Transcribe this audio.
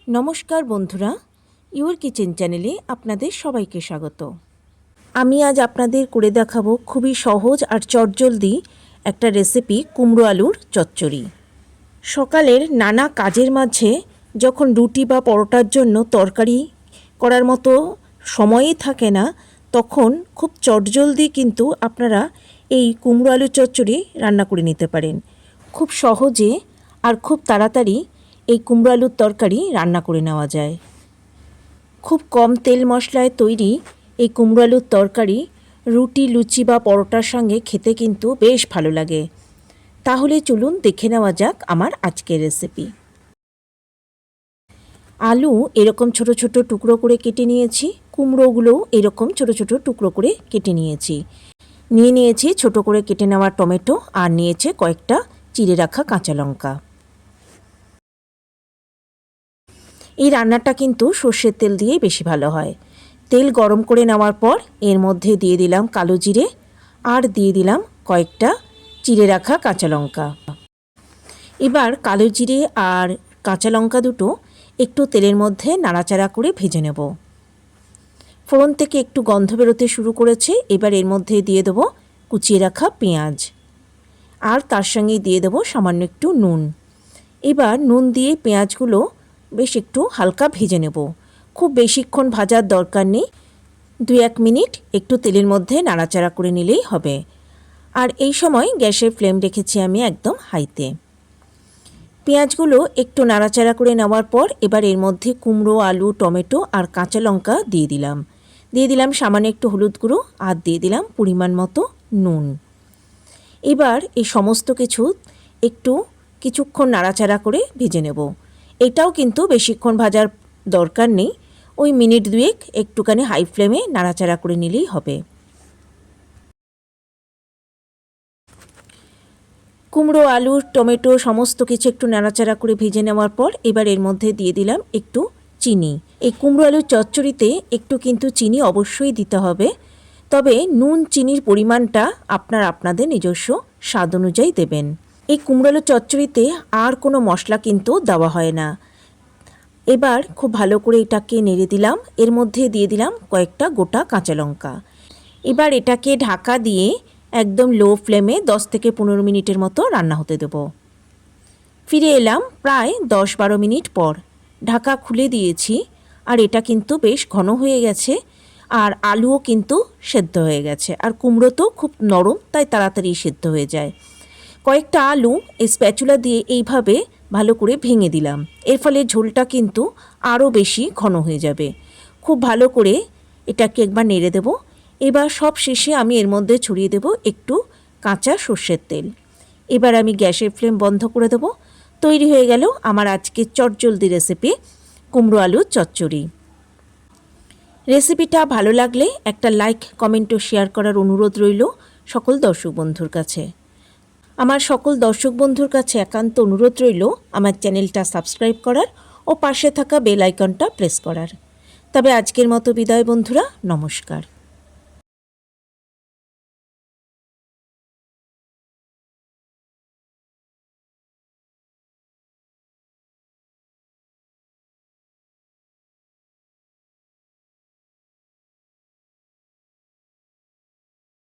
নমস্কার বন্ধুরা, your kitchen চ্যানেলে আপনাদের সবাইকে স্বাগত। আমি আজ আপনাদের করে দেখাবো খুবই সহজ আর চটজলদি একটা রেসিপি, কুমড়ো আলুর চচ্চড়ি। সকালের নানা কাজের মাঝে যখন রুটি বা পরোটার জন্য তরকারি করার মতো সময়ই থাকে না, তখন খুব চটজলদি কিন্তু আপনারা এই কুমড়ো আলুর চচ্চড়ি রান্না করে নিতে পারেন। খুব সহজে আর খুব তাড়াতাড়ি এই কুমড়ো আলুর তরকারি রান্না করে নেওয়া যায়। খুব কম তেল মশলায় তৈরি এই কুমড়ো আলুর তরকারি রুটি, লুচি বা পরোটার সঙ্গে খেতে কিন্তু বেশ ভালো লাগে। তাহলে চলুন দেখে নেওয়া যাক আমার আজকের রেসিপি। আলু এরকম ছোট ছোট টুকরো করে কেটে নিয়েছি, কুমড়োগুলোও এরকম ছোট ছোট টুকরো করে কেটে নিয়েছি। নিয়েছি ছোট করে কেটে নেওয়া টমেটো, আর নিয়েছে কয়েকটা চিড়ে রাখা কাঁচা লঙ্কা। এই রান্নাটা কিন্তু সর্ষের তেল দিয়েই বেশি ভালো হয়। তেল গরম করে নেওয়ার পর এর মধ্যে দিয়ে দিলাম কালো জিরে, আর দিয়ে দিলাম কয়েকটা চিড়ে রাখা কাঁচা লঙ্কা। এবার কালো জিরে আর কাঁচা লঙ্কা দুটো একটু তেলের মধ্যে নাড়াচাড়া করে ভেজে নেব। ফোড়ন থেকে একটু গন্ধ বেরোতে শুরু করেছে। এবার এর মধ্যে দিয়ে দেবো কুচিয়ে রাখা পেঁয়াজ, আর তার সঙ্গে দিয়ে দেবো সামান্য একটু নুন। এবার নুন দিয়ে পেঁয়াজগুলো বেশ একটু হালকা ভেজে নেব। খুব বেশিক্ষণ ভাজার দরকার নেই, 2-1 মিনিট একটু তেলের মধ্যে নাড়াচাড়া করে নিলেই হবে। আর এই সময় গ্যাসের ফ্লেম রেখেছি আমি একদম হাইতে। পেঁয়াজগুলো একটু নাড়াচাড়া করে নেওয়ার পর এবার এর মধ্যে কুমড়ো, আলু, টমেটো আর কাঁচা লঙ্কা দিয়ে দিলাম সামান্য একটু হলুদ গুঁড়ো, আর দিয়ে দিলাম পরিমাণ মতো নুন। এবার এই সমস্ত কিছু একটু কিছুক্ষণ নাড়াচাড়া করে ভেজে নেব। এটাও কিন্তু বেশিক্ষণ ভাজার দরকার নেই, ওই মিনিট 2 একটুখানি হাই ফ্লেমে নাড়াচাড়া করে নিলেই হবে। কুমড়ো, আলু, টমেটো সমস্ত কিছু একটু নাড়াচাড়া করে ভেজে নেওয়ার পর এবার এর মধ্যে দিয়ে দিলাম একটু চিনি। এই কুমড়ো আলুর চচ্চড়িতে একটু কিন্তু চিনি অবশ্যই দিতে হবে, তবে নুন চিনির পরিমাণটা আপনাদের নিজস্ব স্বাদ অনুযায়ী দেবেন। এই কুমড়ো আলুর চচ্চড়িতে আর কোনো মশলা কিন্তু দেওয়া হয় না। এবার খুব ভালো করে এটাকে নেড়ে দিলাম। এর মধ্যে দিয়ে দিলাম কয়েকটা গোটা কাঁচা লঙ্কা। এবার এটাকে ঢাকা দিয়ে একদম লো ফ্লেমে 10 থেকে 15 মিনিটের মতো রান্না হতে দেব। ফিরে এলাম প্রায় 10-12 মিনিট পর। ঢাকা খুলে দিয়েছি, আর এটা কিন্তু বেশ ঘন হয়ে গেছে, আর আলুও কিন্তু সেদ্ধ হয়ে গেছে, আর কুমড়ো তো খুব নরম, তাই তাড়াতাড়ি সেদ্ধ হয়ে যায়। কয়েকটা আলু এই স্প্যাচুলা দিয়ে এইভাবে ভালো করে ভেঙে দিলাম। এর ফলে ঝোলটা কিন্তু আরও বেশি ঘন হয়ে যাবে। খুব ভালো করে এটাকে একবার নেড়ে দেব। এবার সব শেষে আমি এর মধ্যে ছড়িয়ে দেব একটু কাঁচা সর্ষের তেল। এবার আমি গ্যাসের ফ্লেম বন্ধ করে দেব। তৈরি হয়ে গেল আমার আজকে চটজলদি রেসিপি, কুমড়ো আলুর চচ্চড়ি। রেসিপিটা ভালো লাগলে একটা লাইক, কমেন্ট ও শেয়ার করার অনুরোধ রইল সকল দর্শক বন্ধুর কাছে। আমার সকল দর্শক বন্ধুর কাছে একান্ত অনুরোধ রইল আমার চ্যানেলটা সাবস্ক্রাইব করার ও পাশে থাকা বেল আইকনটা প্রেস করার। তবে আজকের মতো বিদায় বন্ধুরা, নমস্কার।